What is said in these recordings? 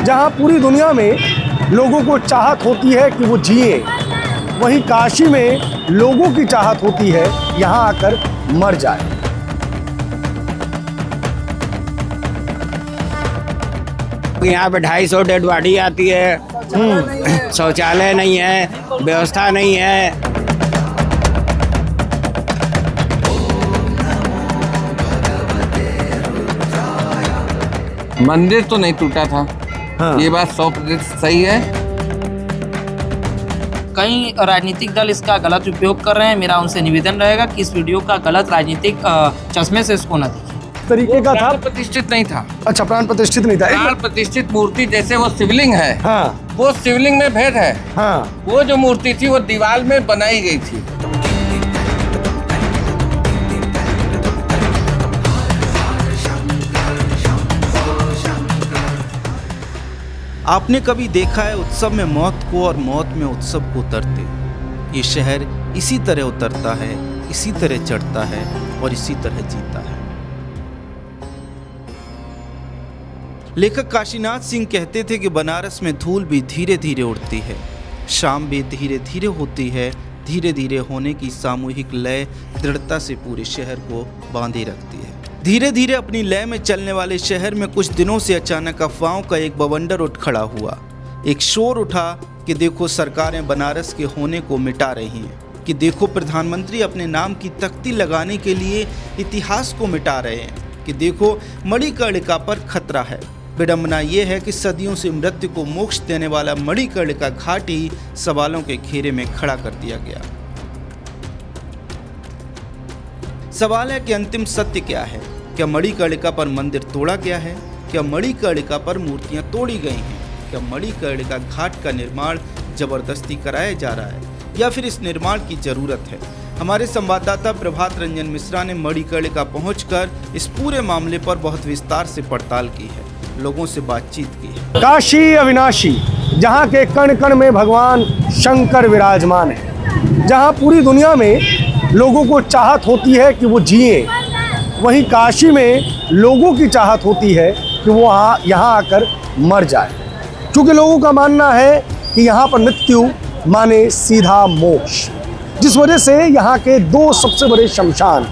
जहां पूरी दुनिया में लोगों को चाहत होती है कि वो जिए, वहीं काशी में लोगों की चाहत होती है यहां आकर मर जाए। यहाँ पे 250 डेड बॉडी आती है, शौचालय नहीं है, व्यवस्था नहीं है। मंदिर तो नहीं टूटा था। हाँ। ये बात 100% सही है। कई राजनीतिक दल इसका गलत उपयोग कर रहे हैं। मेरा उनसे निवेदन रहेगा कि इस वीडियो का गलत राजनीतिक चश्मे से इसको न देखें। तरीके का था। प्राण प्रतिष्ठित नहीं था। अच्छा, प्राण प्रतिष्ठित नहीं था। प्राण प्रतिष्ठित मूर्ति जैसे वो शिवलिंग है, हाँ वो शिवलिंग में भेद है। हाँ। वो जो मूर्ति थी वो दीवार में बनाई गई थी। आपने कभी देखा है उत्सव में मौत को और मौत में उत्सव को उतरते? ये शहर इसी तरह उतरता है, इसी तरह चढ़ता है और इसी तरह जीता है। लेखक काशीनाथ सिंह कहते थे कि बनारस में धूल भी धीरे धीरे उड़ती है, शाम भी धीरे धीरे होती है। धीरे धीरे होने की सामूहिक लय दृढ़ता से पूरे शहर को बांधे रखती है। धीरे धीरे अपनी लय में चलने वाले शहर में कुछ दिनों से अचानक अफवाहों का एक बवंडर उठ खड़ा हुआ। एक शोर उठा कि देखो सरकारें बनारस के होने को मिटा रही हैं, कि देखो प्रधानमंत्री अपने नाम की तख्ती लगाने के लिए इतिहास को मिटा रहे हैं, कि देखो मणिकर्णिका पर खतरा है। विडंबना यह है कि सदियों से मृत्यु को मोक्ष देने वाला मणिकर्णिका घाट ही सवालों के घेरे में खड़ा कर दिया गया। सवाल है कि अंतिम सत्य क्या है? क्या मणिकर्णिका पर मंदिर तोड़ा गया है? क्या मणिकर्णिका पर मूर्तियां तोड़ी गई हैं? क्या मणिकर्णिका घाट का निर्माण जबरदस्ती कराया जा रहा है या फिर इस निर्माण की जरूरत है? हमारे संवाददाता प्रभात रंजन मिश्रा ने मणिकर्णिका पहुंचकर इस पूरे मामले पर बहुत विस्तार से पड़ताल की है, लोगों से बातचीत की है। काशी अविनाशी, जहाँ के कण कण में भगवान शंकर विराजमान है, जहाँ पूरी दुनिया में लोगों को चाहत होती है कि वो जिए, वहीं काशी में लोगों की चाहत होती है कि वो यहाँ आकर मर जाए। क्योंकि लोगों का मानना है कि यहाँ पर मृत्यु माने सीधा मोक्ष, जिस वजह से यहाँ के दो सबसे बड़े शमशान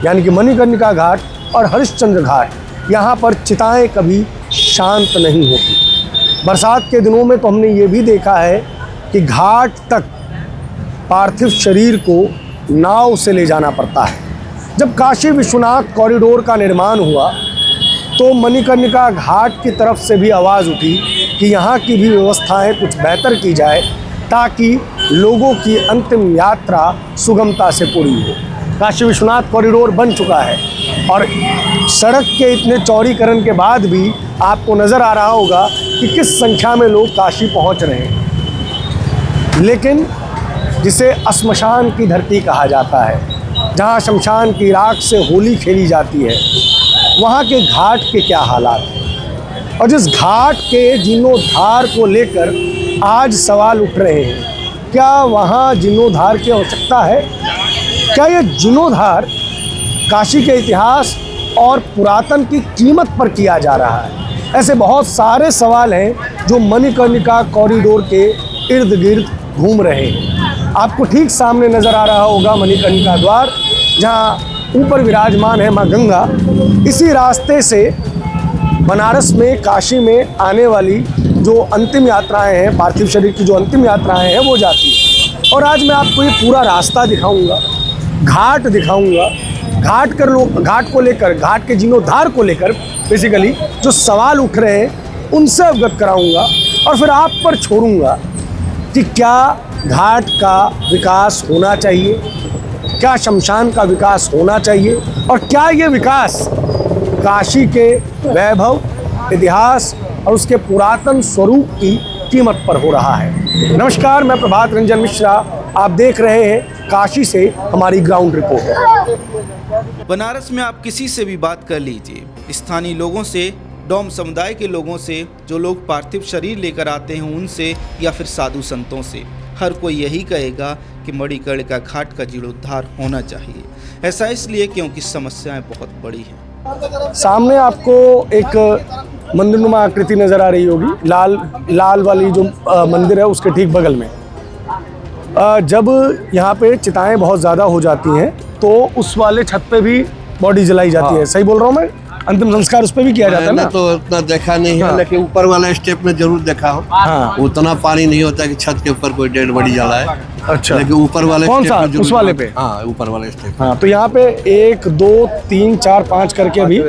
यानी कि मणिकर्णिका घाट और हरिश्चंद्र घाट, यहाँ पर चिताएं कभी शांत नहीं होती। बरसात के दिनों में तो हमने ये भी देखा है कि घाट तक पार्थिव शरीर को नाव से ले जाना पड़ता है। जब काशी विश्वनाथ कॉरिडोर का निर्माण हुआ तो मणिकर्णिका घाट की तरफ से भी आवाज़ उठी कि यहाँ की भी व्यवस्थाएं कुछ बेहतर की जाए ताकि लोगों की अंतिम यात्रा सुगमता से पूरी हो। काशी विश्वनाथ कॉरिडोर बन चुका है और सड़क के इतने चौड़ीकरण के बाद भी आपको नज़र आ रहा होगा कि किस संख्या में लोग काशी पहुंच रहे हैं। लेकिन जिसे श्मशान की धरती कहा जाता है, जहां शमशान की राख से होली खेली जाती है, वहां के घाट के क्या हालात हैं और जिस घाट के जीर्णोद्धार को लेकर आज सवाल उठ रहे हैं, क्या वहां जीर्णोद्धार की आवश्यकता है? क्या ये जीर्णोद्धार काशी के इतिहास और पुरातन की कीमत पर किया जा रहा है? ऐसे बहुत सारे सवाल हैं जो मणिकर्णिका कॉरिडोर के इर्द गिर्द घूम रहे हैं। आपको ठीक सामने नज़र आ रहा होगा मणिकर्णिका द्वार, जहां ऊपर विराजमान है माँ गंगा। इसी रास्ते से बनारस में, काशी में आने वाली जो अंतिम यात्राएं हैं, पार्थिव शरीर की जो अंतिम यात्राएं हैं, वो जाती हैं। और आज मैं आपको ये पूरा रास्ता दिखाऊंगा, घाट दिखाऊंगा, घाट को लेकर, घाट के जीर्णोद्धार को लेकर बेसिकली जो सवाल उठ रहे हैं उनसे अवगत कराऊंगा और फिर आप पर छोड़ूंगा कि क्या घाट का विकास होना चाहिए, क्या शमशान का विकास होना चाहिए और क्या ये विकास काशी के वैभव, इतिहास और उसके पुरातन स्वरूप की कीमत पर हो रहा है। नमस्कार, मैं प्रभात रंजन मिश्रा, आप देख रहे हैं काशी से हमारी ग्राउंड रिपोर्ट। बनारस में आप किसी से भी बात कर लीजिए, स्थानीय लोगों से, डोम समुदाय के लोगों से, जो लोग पार्थिव शरीर लेकर आते हैं उनसे, या फिर साधु संतों से, हर कोई यही कहेगा कि मणिकर्णिका घाट का जीर्णोद्धार होना चाहिए। ऐसा इसलिए क्योंकि समस्याएं बहुत बड़ी हैं। सामने आपको एक मंदिरनुमा आकृति नज़र आ रही होगी, लाल वाली जो मंदिर है उसके ठीक बगल में। जब यहाँ पे चिताएं बहुत ज़्यादा हो जाती हैं तो उस वाले छत पे भी बॉडी जलाई जाती है। सही बोल रहा हूँ मैं? अंतिम संस्कार उस पे भी किया जाता है ना? मैंने तो उतना देखा नहीं है, लेकिन ऊपर वाला स्टेप में जरूर देखा हो। हाँ। उतना पानी नहीं होता कि छत के ऊपर कोई डेड बॉडी जला है। अच्छा, लेकिन ऊपर वाले कौन स्टेप सा? में जरूर उस वाले पे? हाँ, ऊपर वाले स्टेप। हाँ, तो यहाँ पे 1 2 3 4 5 करके भी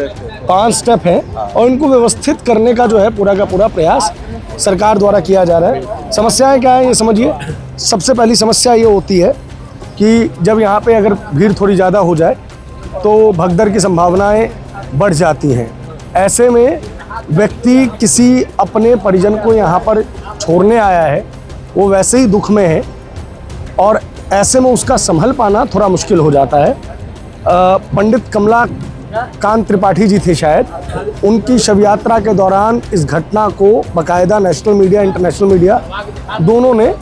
5 स्टेप हैं और इनको व्यवस्थित करने का जो है पूरा का पूरा प्रयास सरकार द्वारा किया जा रहा है। समस्याएं क्या है ये समझिए। सबसे पहली समस्या ये होती है कि जब यहाँ पे अगर भीड़ थोड़ी ज़्यादा हो जाए तो भगदड़ की संभावनाएं बढ़ जाती हैं। ऐसे में व्यक्ति किसी अपने परिजन को यहाँ पर छोड़ने आया है, वो वैसे ही दुख में है और ऐसे में उसका संभल पाना थोड़ा मुश्किल हो जाता है। पंडित कमलाकांत त्रिपाठी जी थे शायद, उनकी शव यात्रा के दौरान इस घटना को बाकायदा नेशनल मीडिया, इंटरनेशनल मीडिया दोनों ने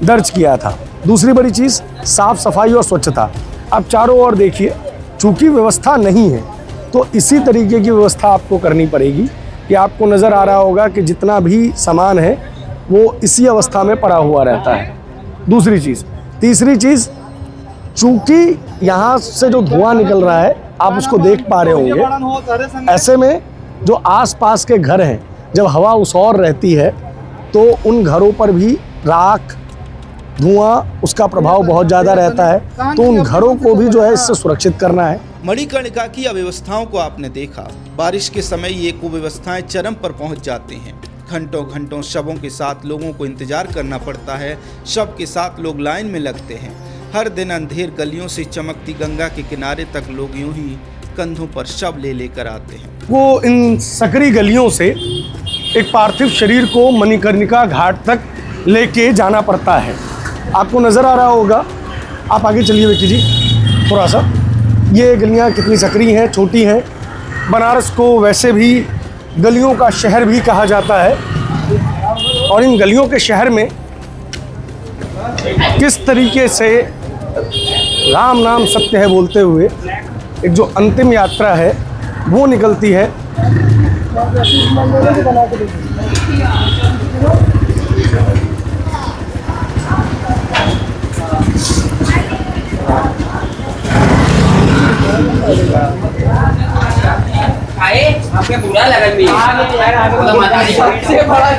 दर्ज किया था। दूसरी बड़ी चीज़ साफ सफाई और स्वच्छता। अब चारों ओर देखिए, चूँकि व्यवस्था नहीं है तो इसी तरीके की व्यवस्था आपको करनी पड़ेगी कि आपको नज़र आ रहा होगा कि जितना भी सामान है वो इसी अवस्था में पड़ा हुआ रहता है। दूसरी चीज़। तीसरी चीज़, चूँकि यहाँ से जो धुआं निकल रहा है आप उसको देख पा रहे होंगे, ऐसे में जो आसपास के घर हैं, जब हवा उसौर रहती है तो उन घरों पर भी राख, धुआं, उसका प्रभाव बहुत ज़्यादा रहता है, तो उन घरों को भी जो है इससे सुरक्षित करना है। मणिकर्णिका की अव्यवस्थाओं को आपने देखा। बारिश के समय ये कुव्यवस्थाएं चरम पर पहुंच जाती हैं। घंटों घंटों शवों के साथ लोगों को इंतजार करना पड़ता है। शव के साथ लोग लाइन में लगते हैं। हर दिन अंधेर गलियों से चमकती गंगा के किनारे तक लोग यूं ही कंधों पर शव ले लेकर आते हैं। वो इन सकरी गलियों से एक पार्थिव शरीर को मणिकर्णिका घाट तक लेके जाना पड़ता है। आपको नज़र आ रहा होगा, आप आगे चलिए विक्की जी थोड़ा सा। ये गलियाँ कितनी सकरी हैं, छोटी हैं। बनारस को वैसे भी गलियों का शहर भी कहा जाता है और इन गलियों के शहर में किस तरीके से राम नाम सत्य है बोलते हुए एक जो अंतिम यात्रा है वो निकलती है। आपके बुरा लगा भी सबसे बड़ा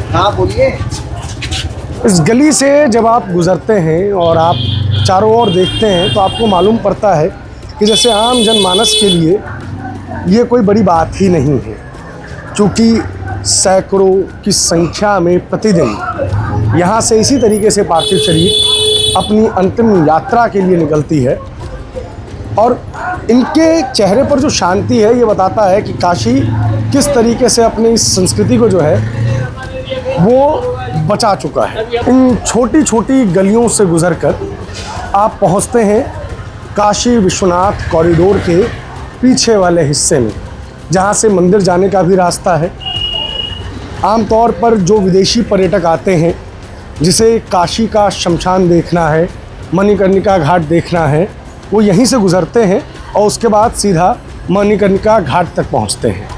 हाँ बोलिए। इस गली से जब आप गुजरते हैं और आप चारों ओर देखते हैं तो आपको मालूम पड़ता है कि जैसे आम जनमानस के लिए ये कोई बड़ी बात ही नहीं है, क्योंकि सैकड़ों की संख्या में प्रतिदिन यहाँ से इसी तरीके से पार्थिव शरीर अपनी अंतिम यात्रा के लिए निकलती है और इनके चेहरे पर जो शांति है ये बताता है कि काशी किस तरीके से अपनी इस संस्कृति को जो है वो बचा चुका है। इन छोटी छोटी गलियों से गुजरकर आप पहुंचते हैं काशी विश्वनाथ कॉरिडोर के पीछे वाले हिस्से में, जहां से मंदिर जाने का भी रास्ता है। आमतौर पर जो विदेशी पर्यटक आते हैं, जिसे काशी का शमशान देखना है, मणिकर्णिका घाट देखना है, वो यहीं से गुजरते हैं और उसके बाद सीधा मणिकर्णिका घाट तक पहुंचते हैं।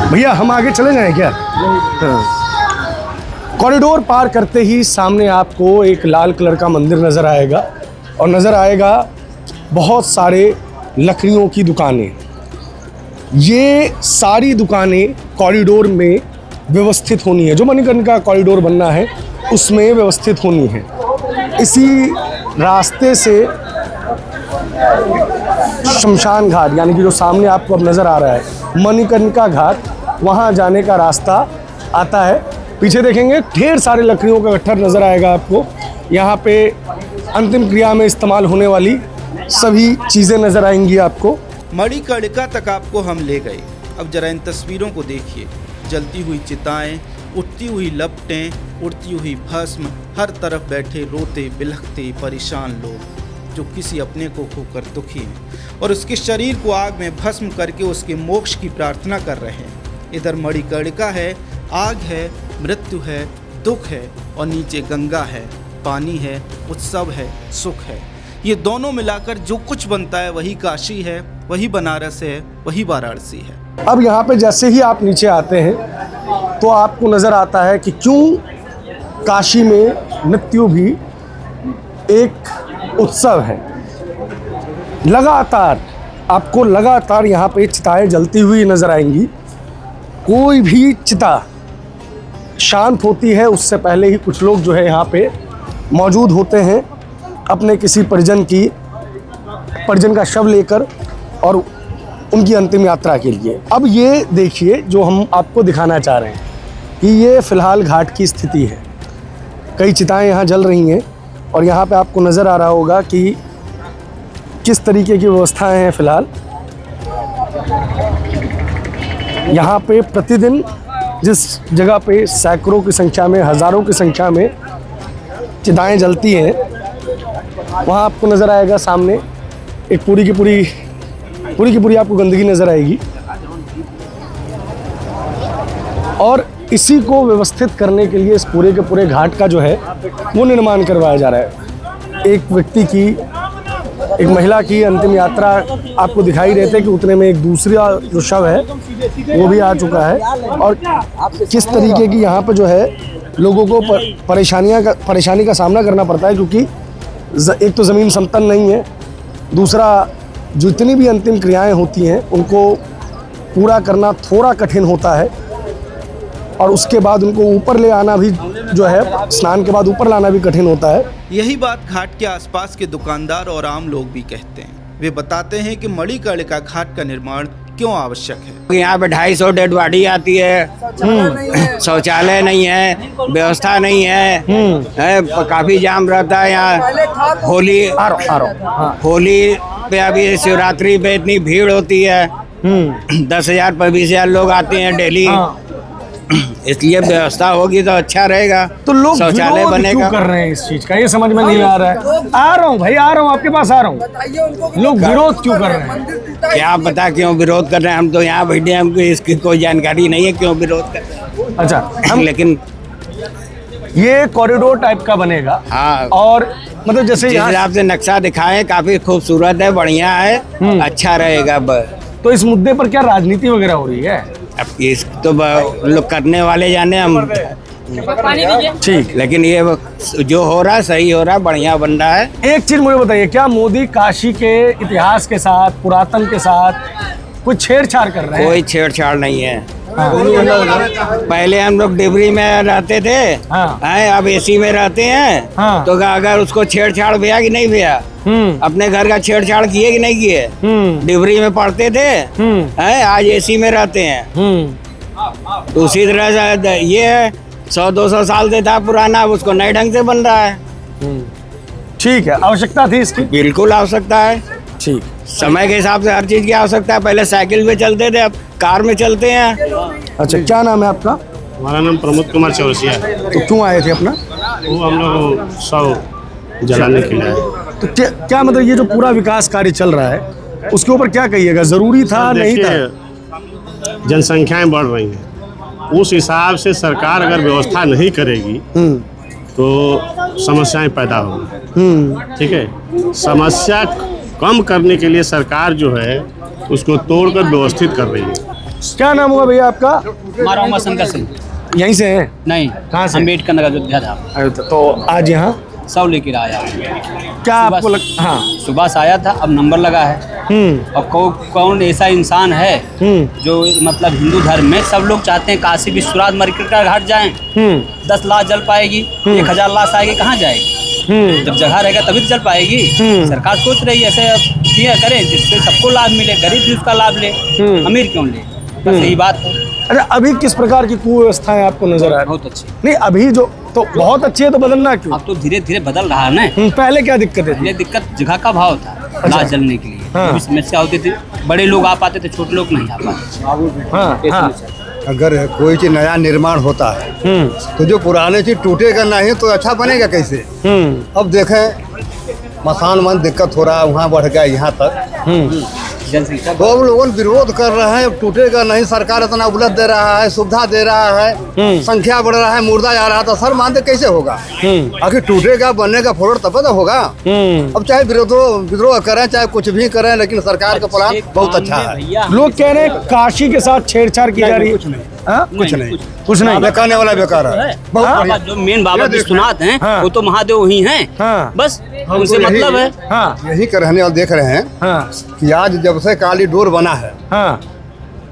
भैया हम आगे चले जाएं क्या? कॉरिडोर पार करते ही सामने आपको एक लाल कलर का मंदिर नज़र आएगा और नज़र आएगा बहुत सारे लकड़ियों की दुकानें। ये सारी दुकानें कॉरिडोर में व्यवस्थित होनी है, जो मणिकर्णिका कॉरिडोर बनना है उसमें व्यवस्थित होनी है। इसी रास्ते से शमशान घाट, यानी कि जो सामने आपको अब नज़र आ रहा है मणिकर्णिका घाट, वहाँ जाने का रास्ता आता है। पीछे देखेंगे ढेर सारे लकड़ियों का गट्ठर नज़र आएगा आपको। यहाँ पे अंतिम क्रिया में इस्तेमाल होने वाली सभी चीज़ें नज़र आएंगी आपको। मणिकर्णिका तक आपको हम ले गए। अब जरा इन तस्वीरों को देखिए। जलती हुई चिताएं, उठती हुई लपटें, उड़ती हुई भस्म, हर तरफ बैठे रोते बिलखते परेशान लोग जो किसी अपने को खोकर दुखी हैं और उसके शरीर को आग में भस्म करके उसके मोक्ष की प्रार्थना कर रहे हैं। इधर मणिकर्णिका है, आग है, मृत्यु है, दुख है और नीचे गंगा है, पानी है, उत्सव है, सुख है। ये दोनों मिलाकर जो कुछ बनता है वही काशी है, वही बनारस है, वही वाराणसी है। अब यहाँ पे जैसे ही आप नीचे आते हैं तो आपको नज़र आता है कि क्यों काशी में मृत्यु भी एक उत्सव है। लगातार यहाँ पे चिताएं जलती हुई नज़र आएंगी। कोई भी चिता शांत होती है उससे पहले ही कुछ लोग जो है यहाँ पे मौजूद होते हैं अपने किसी परिजन का शव लेकर और उनकी अंतिम यात्रा के लिए। अब ये देखिए जो हम आपको दिखाना चाह रहे हैं कि ये फ़िलहाल घाट की स्थिति है। कई चिताएं यहाँ जल रही हैं और यहाँ पे आपको नज़र आ रहा होगा कि किस तरीके की व्यवस्थाएं हैं फ़िलहाल। यहाँ पे प्रतिदिन जिस जगह पे सैकड़ों की संख्या में, हज़ारों की संख्या में चिताएं जलती हैं, वहाँ आपको नज़र आएगा सामने एक पूरी की पूरी आपको गंदगी नज़र आएगी। और इसी को व्यवस्थित करने के लिए इस पूरे के पूरे घाट का जो है वो निर्माण करवाया जा रहा है। एक महिला की अंतिम यात्रा आपको दिखाई देते कि उतने में एक दूसरा जो शव है वो भी आ चुका है। और किस तरीके की यहाँ पे जो है लोगों को परेशानी का सामना करना पड़ता है, क्योंकि एक तो ज़मीन समतल नहीं है, दूसरा जितनी भी अंतिम क्रियाएं होती हैं उनको पूरा करना थोड़ा कठिन होता है और उसके बाद उनको ऊपर ले आना भी जो है, स्नान के बाद ऊपर लाना भी कठिन होता है। यही बात घाट के आसपास के दुकानदार और आम लोग भी कहते हैं। वे बताते हैं कि मणिकर्णिका घाट का निर्माण क्यों आवश्यक है। यहाँ पे 250 डेड बॉडी आती है, शौचालय नहीं है, व्यवस्था नहीं है, काफी जाम रहता है यहाँ। होली पे अभी शिवरात्रि पे इतनी भीड़ होती है, 10,000 पर 20,000 लोग आते हैं डेली। इसलिए व्यवस्था होगी तो अच्छा रहेगा, तो लोग शौचालय बनेगा। क्यों कर रहे हैं इस चीज का, ये समझ में नहीं आ रहा है। आ रहा हूँ भाई, आ रहा हूँ आपके पास, आ रहा हूँ। लोग विरोध क्यों कर रहे हैं? क्या पता क्यों विरोध कर रहे हैं, हम तो यहाँ बैठे हैं, हमको इसकी कोई जानकारी नहीं है क्यों विरोध कर रहे हैं। अच्छा लेकिन ये कॉरिडोर टाइप का बनेगा। हाँ, और मतलब जैसे जिस हिसाब से नक्शा दिखाए काफी खूबसूरत है, बढ़िया है, अच्छा रहेगा। तो इस मुद्दे पर क्या राजनीति वगैरह हो रही है? अब इस तो लोग करने वाले जाने, हम ठीक, लेकिन ये जो हो रहा है सही हो रहा है, बढ़िया बन रहा है। एक चीज मुझे बताइए, क्या मोदी काशी के इतिहास के साथ, पुरातन के साथ कुछ छेड़छाड़ कर रहे हैं? कोई छेड़छाड़ नहीं है। हाँ। पहले हम लोग डिबरी में रहते थे, हाँ। अब एसी में रहते हैं। हाँ। तो अगर उसको छेड़छाड़ भैया कि नहीं भैया, अपने घर का छेड़छाड़ किए कि नहीं किए? डिबरी में पढ़ते थे, आज एसी में रहते हैं। तो उसी तरह से ये है, 100-200 साल से था पुराना, अब उसको नए ढंग से बन रहा है। ठीक है, आवश्यकता थी इसकी? बिल्कुल आवश्यकता है। ठीक, समय के हिसाब से हर चीज की आवश्यकता है। पहले साइकिल पे चलते थे, अब कार में चलते हैं। अच्छा, क्या नाम है आपका? हमारा नाम प्रमोद कुमार चौरसिया है। तो क्यों आए थे अपना? वो हम लोग शव जलाने के लिए आए। तो क्या मतलब ये जो पूरा विकास कार्य चल रहा है उसके ऊपर क्या कहिएगा, जरूरी था नहीं था? जनसंख्याएं बढ़ रही हैं, उस हिसाब से सरकार अगर व्यवस्था नहीं करेगी तो समस्याएं पैदा होंगी। ठीक है, समस्या कम करने के लिए सरकार जो है उसको तोड़कर व्यवस्थित कर रही है। क्या नाम हुआ भैया आपका? हमारा उमा शंकर सिंह। यहीं से हैं? नहीं, कहाँ से? अम्बेडकर नगर अयोध्या था। तो आज यहाँ सब लेकर आया। क्या आपको हाँ सुबह से आया था, अब नंबर लगा है। अब कौन ऐसा इंसान है जो मतलब हिंदू धर्म में सब लोग चाहते हैं काशी विश्वनाथ मणिकर्णिका घाट जाएं। 10 लाश जल पाएगी, 1000 लाश आएगी, कहाँ जाएगी? जब जगह रहेगा तभी तो चल पाएगी। सरकार सोच रही है ऐसे किया करें जिससे सबको लाभ मिले, गरीब भी उसका लाभ ले, अमीर क्यों ले? बस यही बात है। अच्छा, अभी किस प्रकार की कुव्यवस्थाएं आपको नजर आ रही? बहुत अच्छी। नहीं, अभी जो तो बहुत अच्छी है, तो बदलना क्यों? अब तो धीरे धीरे बदल रहा है ना। पहले क्या दिक्कत है? ये दिक्कत जगह का भाव था लाश जलने के लिए। हाँ। समस्या होती थी, बड़े लोग आ पाते थे, छोटे लोग नहीं आ पाते। हाँ। अगर कोई चीज नया निर्माण होता है तो जो पुराने चीज टूटेगा नहीं तो अच्छा बनेगा कैसे? अब देखें मसान मन दिक्कत हो रहा है, वहाँ बढ़ गया यहाँ तक। तो अब लोगों विरोध कर रहे हैं, टूटेगा नहीं, सरकार इतना उबलत दे रहा है, सुविधा दे रहा है, संख्या बढ़ रहा है, मुर्दा जा रहा है, तो सर मानते कैसे होगा? आखिर टूटेगा, बनेगा फ्लोर तब तो होगा। अब चाहे विद्रोह करें, चाहे कुछ भी करें, लेकिन सरकार का प्लान बहुत अच्छा है। लोग कह रहे हैं काशी के साथ छेड़छाड़ की जा रही है। कुछ नहीं, बेकारने वाला बेकार है। बाबा जो मेन बाबा विश्वनाथ हैं वो तो महादेव ही हैं। बस उनसे मतलब है। यही कर रहने और देख रहे हैं कि आज जब से काली डोर बना है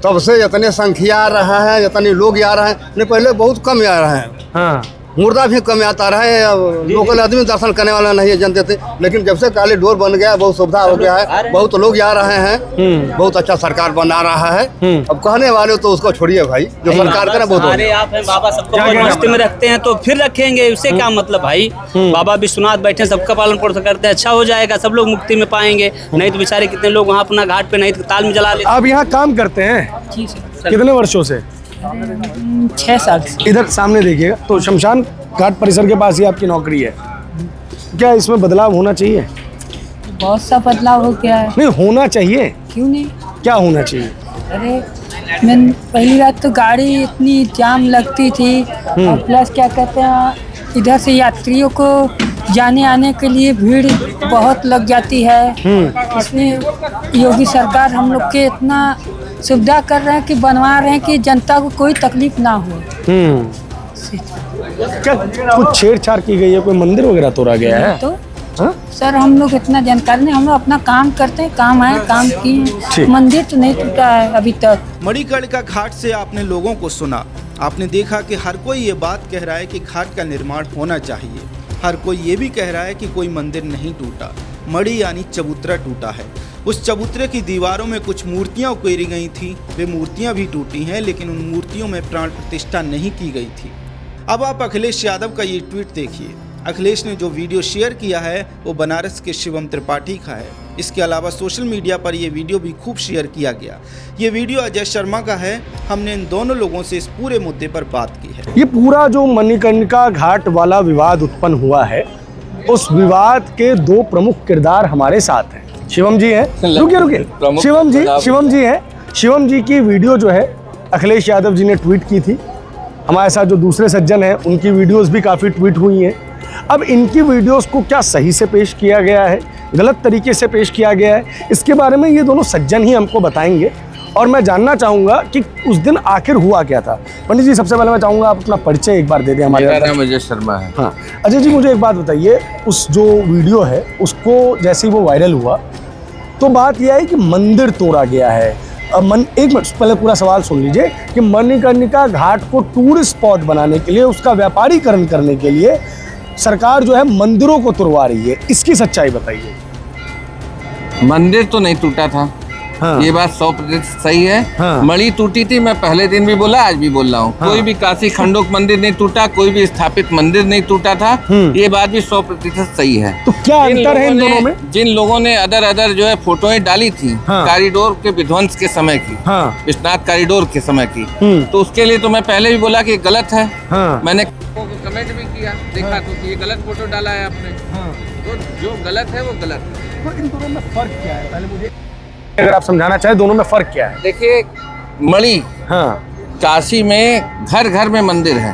तब से इतने संख्या आ रहा है, इतने लोग आ रहे हैं। नहीं, पहले बहुत कम आ रहे हैं, मुर्दा भी कम आता रहा है, लोकल आदमी दर्शन करने वाला नहीं जानते थे। लेकिन जब से काली डोर बन गया, बहुत सुविधा हो गया है, बहुत लोग आ रहे हैं, बहुत अच्छा सरकार बना रहा है। अब कहने वाले तो उसको छोड़िए भाई, जो सरकार का ना बहुत अरे आप हैं बाबा, सबको मस्ती में रखते हैं तो फिर रखेंगे, उससे क्या मतलब भाई? बाबा विश्वनाथ बैठे, सबका पालन पोषण करते हैं, अच्छा हो जाएगा, सब लोग मुक्ति में पाएंगे। नहीं तो बेचारे कितने लोग वहाँ अपना घाट पे नहीं तो ताल में जला लेते। आप यहाँ काम करते हैं कितने वर्षों से? 6 साल से। इधर सामने देखिएगा, तो शमशान घाट परिसर के पास ही आपकी नौकरी है। क्या इसमें बदलाव होना चाहिए? बहुत सा बदलाव हो गया है। नहीं, होना चाहिए। क्यों नहीं? क्या होना चाहिए? अरे मैं पहली बात तो गाड़ी इतनी जाम लगती थी, और प्लस क्या कहते हैं, इधर से यात्रियों को जाने आने के लिए भीड़ बहुत लग जाती है। इसमें योगी सरकार हम लोग के इतना सुविधा कर रहे हैं कि बनवा रहे हैं कि जनता को कोई तकलीफ ना हो। क्या कुछ छेड़छाड़ की गई है? कोई मंदिर वगैरह तोड़ा गया है? तो सर हम लोग इतना जानकारी नहीं, हम लोग अपना काम करते हैं, काम आए काम किए, मंदिर तो नहीं टूटा है अभी तक। मणिकर्णिका घाट से आपने लोगों को सुना, आपने देखा कि हर कोई ये बात कह रहा है कि घाट का निर्माण होना चाहिए। हर कोई ये भी कह रहा है कि कोई मंदिर नहीं टूटा, मणि यानी चबूतरा टूटा है। उस चबूतरे की दीवारों में कुछ मूर्तियां उकेरी गई थी, वे मूर्तियां भी टूटी हैं, लेकिन उन मूर्तियों में प्राण प्रतिष्ठा नहीं की गई थी। अब आप अखिलेश यादव का ये ट्वीट देखिए। अखिलेश ने जो वीडियो शेयर किया है वो बनारस के शिवम त्रिपाठी का है। इसके अलावा सोशल मीडिया पर यह वीडियो भी खूब शेयर किया गया। ये वीडियो अजय शर्मा का है। हमने इन दोनों लोगों से इस पूरे मुद्दे पर बात की है। ये पूरा जो मणिकर्णिका घाट वाला विवाद उत्पन्न हुआ है, उस विवाद के 2 प्रमुख किरदार हमारे साथ हैं। शिवम जी हैं, रुकिए शिवम जी हैं। शिवम जी की वीडियो जो है अखिलेश यादव जी ने ट्वीट की थी। हमारे साथ जो दूसरे सज्जन हैं उनकी वीडियोस भी काफ़ी ट्वीट हुई हैं। अब इनकी वीडियोस को क्या सही से पेश किया गया है, गलत तरीके से पेश किया गया है, इसके बारे में ये दोनों सज्जन ही हमको बताएंगे। और मैं जानना चाहूँगा कि उस दिन आखिर हुआ क्या था। पंडित जी, सबसे पहले मैं चाहूँगा आप अपना परिचय एक बार दे दें हमारे। मेरा नाम अजय शर्मा है। हाँ अजय जी, मुझे एक बात बताइए, उस जो वीडियो है उसको जैसे ही वो वायरल हुआ तो बात यह है कि मंदिर तोड़ा गया है। एक मिनट पहले पूरा सवाल सुन लीजिए कि मणिकर्णिका घाट को टूरिस्ट स्पॉट बनाने के लिए, उसका व्यापारीकरण करने के लिए सरकार जो है मंदिरों को तुड़वा रही है, इसकी सच्चाई बताइए। मंदिर तो नहीं टूटा था। ये बात 100% सही है। मणि टूटी थी, मैं पहले दिन भी बोला, आज भी बोल रहा हूँ। कोई भी काशी खंडोक मंदिर नहीं टूटा, कोई भी स्थापित मंदिर नहीं टूटा था। ये बात भी 100% सही है। तो क्या अंतर है इन दोनों में? जिन लोगों ने अदर जो है फोटोएं डाली थी कॉरिडोर के विध्वंस के समय की, विश्वनाथ कॉरिडोर के समय की, तो उसके लिए तो मैं पहले भी बोला कि गलत है। मैंने कमेंट भी किया, देखा तो ये गलत फोटो डाला है आपने। तो जो गलत है वो गलत है। तो इन दोनों में फर्क क्या है, पहले मुझे अगर आप समझाना चाहें दोनों में फर्क क्या है? देखिए, मणि काशी में घर घर में मंदिर है।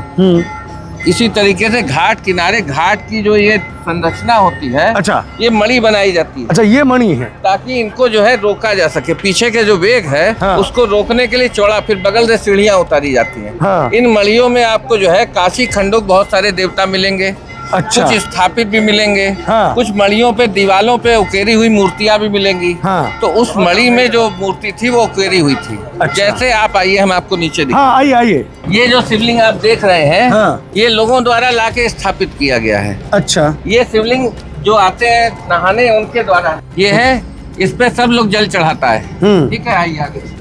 इसी तरीके से घाट किनारे घाट की जो ये संरचना होती है, अच्छा, ये मणि बनाई जाती है। अच्छा, ये मणि है ताकि इनको जो है रोका जा सके। पीछे के जो वेग है उसको रोकने के लिए चौड़ा, फिर बगल से सीढ़ियां उतारी जाती हैं। इन मणियों में आपको जो है काशी खंडोक बहुत सारे देवता मिलेंगे। अच्छा। कुछ स्थापित भी मिलेंगे। हाँ। कुछ मड़ियों पे दीवालों पे उकेरी हुई मूर्तियां भी मिलेंगी। हाँ। तो उस मड़ी में जो मूर्ति थी वो उकेरी हुई थी। अच्छा। जैसे आप आइए, हम आपको नीचे दिखाएं। हाँ, आइए आइए। ये जो शिवलिंग आप देख रहे हैं, हाँ। ये लोगों द्वारा लाके स्थापित किया गया है। अच्छा। ये शिवलिंग जो आते हैं नहाने, उनके द्वारा ये है। इस पे सब लोग जल चढ़ाता है। ठीक है, आइए आगे।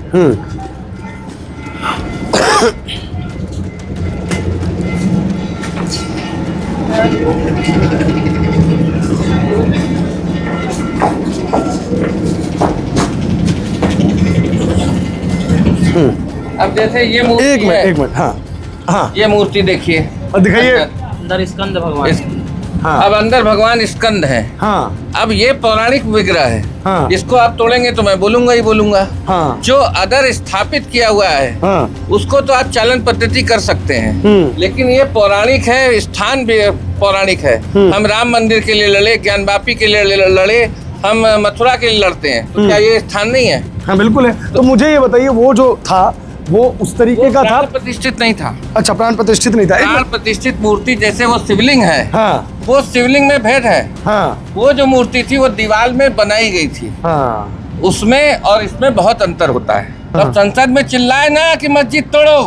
अब जैसे ये मूर्ति एक मिनट, है, एक मिनट। हाँ हाँ, ये मूर्ति देखिए। दिखाइए। अंदर स्कंद भगवान। हाँ। अब अंदर भगवान स्कंद है। हाँ। अब ये पौराणिक विग्रह है। हाँ। इसको आप तोड़ेंगे तो मैं बोलूंगा ही बोलूंगा। हाँ। जो अदर स्थापित किया हुआ है, हाँ। उसको तो आप चालन पद्धति कर सकते हैं, लेकिन ये पौराणिक है, स्थान भी पौराणिक है। हम राम मंदिर के लिए लड़े, ज्ञानवापी के लिए लड़े, हम मथुरा के लिए लड़ते हैं, तो क्या ये स्थान नहीं है? हाँ बिल्कुल है। तो मुझे ये बताइए, वो जो था वो उस तरीके का था? प्राण प्रतिष्ठित नहीं था। अच्छा, प्राण प्रतिष्ठित नहीं था। प्राण प्रतिष्ठित मूर्ति जैसे वो शिवलिंग है, हाँ। वो शिवलिंग में भेद है। हाँ। वो जो मूर्ति थी वो दीवार में बनाई गई थी। हाँ। उसमें और इसमें बहुत अंतर होता है। तो अब संसद में चिल्लाए ना कि मस्जिद तोड़ो,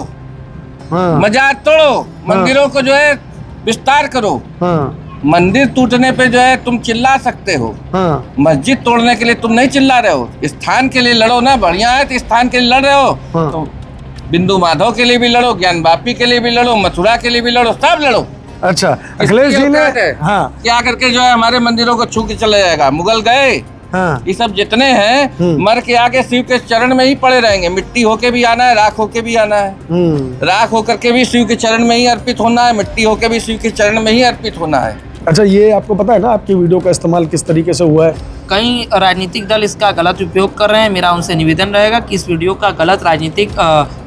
हाँ। मजार तोड़ो, मंदिरों को जो है विस्तार करो। हाँ। मंदिर टूटने पे जो है तुम चिल्ला सकते हो, हाँ। मस्जिद तोड़ने के लिए तुम नहीं चिल्ला रहे हो। स्थान के लिए लड़ो ना, बढ़िया है तो स्थान के लिए लड़ रहे हो, हाँ। तो बिंदु माधव के लिए भी लड़ो, ज्ञानवापी के लिए भी लड़ो, मथुरा के लिए भी लड़ो, सब लड़ो। अच्छा, अखिलेश जी ने हाँ क्या करके जो है हमारे मंदिरों को छू के चले जाएगा। मुगल गए, हाँ। ये सब जितने हैं मर के आगे शिव के चरण में ही पड़े रहेंगे। मिट्टी होके भी आना है, राख होके भी आना है। राख होकर के भी शिव के चरण में ही अर्पित होना है, मिट्टी होके भी शिव के चरण में ही अर्पित होना है। अच्छा, ये आपको पता है ना आपकी वीडियो का इस्तेमाल किस तरीके से हुआ है? कई राजनीतिक दल इसका गलत उपयोग कर रहे हैं। मेरा उनसे निवेदन रहेगा कि इस वीडियो का गलत राजनीतिक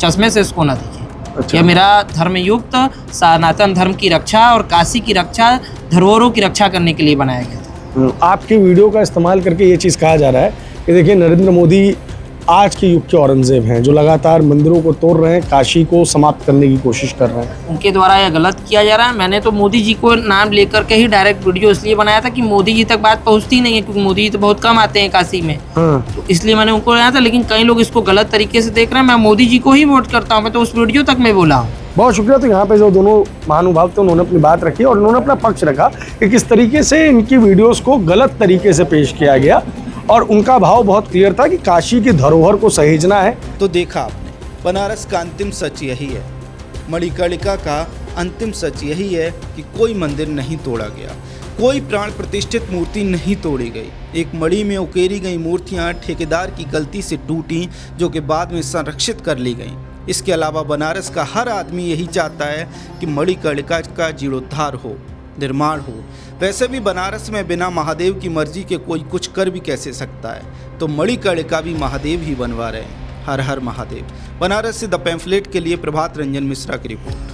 चश्मे से इसको न देखिए। अच्छा। यह मेरा धर्मयुक्त सनातन धर्म की रक्षा और काशी की रक्षा, धरोहरों की रक्षा करने के लिए बनाया गया था। आपकी वीडियो का इस्तेमाल करके ये चीज़ कहा जा रहा है कि देखिए, नरेंद्र मोदी आज के युग के औरंगजेब हैं, जो लगातार मंदिरों को तोड़ रहे हैं, काशी को समाप्त करने की कोशिश कर रहे हैं। उनके द्वारा यह गलत किया जा रहा है। मैंने तो मोदी जी को नाम लेकर के ही डायरेक्ट वीडियो इसलिए बनाया था कि मोदी जी तक बात पहुंचती नहीं है, क्योंकि मोदी जी तो बहुत कम आते हैं काशी में। हाँ। तो इसलिए मैंने उनको बनाया था, लेकिन कई लोग इसको गलत तरीके से देख रहे हैं। मैं मोदी जी को ही वोट करता हूँ, मैं तो उस वीडियो तक मैं बोला हूँ। बहुत शुक्रिया। तो यहाँ पे जो दोनों महानुभाव थे उन्होंने अपनी बात रखी और उन्होंने अपना पक्ष रखा कि किस तरीके से इनकी वीडियोस को गलत तरीके से पेश किया गया, और उनका भाव बहुत क्लियर था कि काशी की धरोहर को सहेजना है। तो देखा आपने, बनारस का अंतिम सच यही है, मणिकर्णिका का अंतिम सच यही है कि कोई मंदिर नहीं तोड़ा गया, कोई प्राण प्रतिष्ठित मूर्ति नहीं तोड़ी गई। एक मणि में उकेरी गई मूर्तियां ठेकेदार की गलती से टूटी, जो कि बाद में संरक्षित कर ली गईं। इसके अलावा बनारस का हर आदमी यही चाहता है कि मणिकर्णिका का जीर्णोद्धार हो, निर्माण हो। वैसे भी बनारस में बिना महादेव की मर्जी के कोई कुछ कर भी कैसे सकता है, तो मणिकर्णिका भी महादेव ही बनवा रहे हैं। हर हर महादेव। बनारस से द पैम्फलेट के लिए प्रभात रंजन मिश्रा की रिपोर्ट।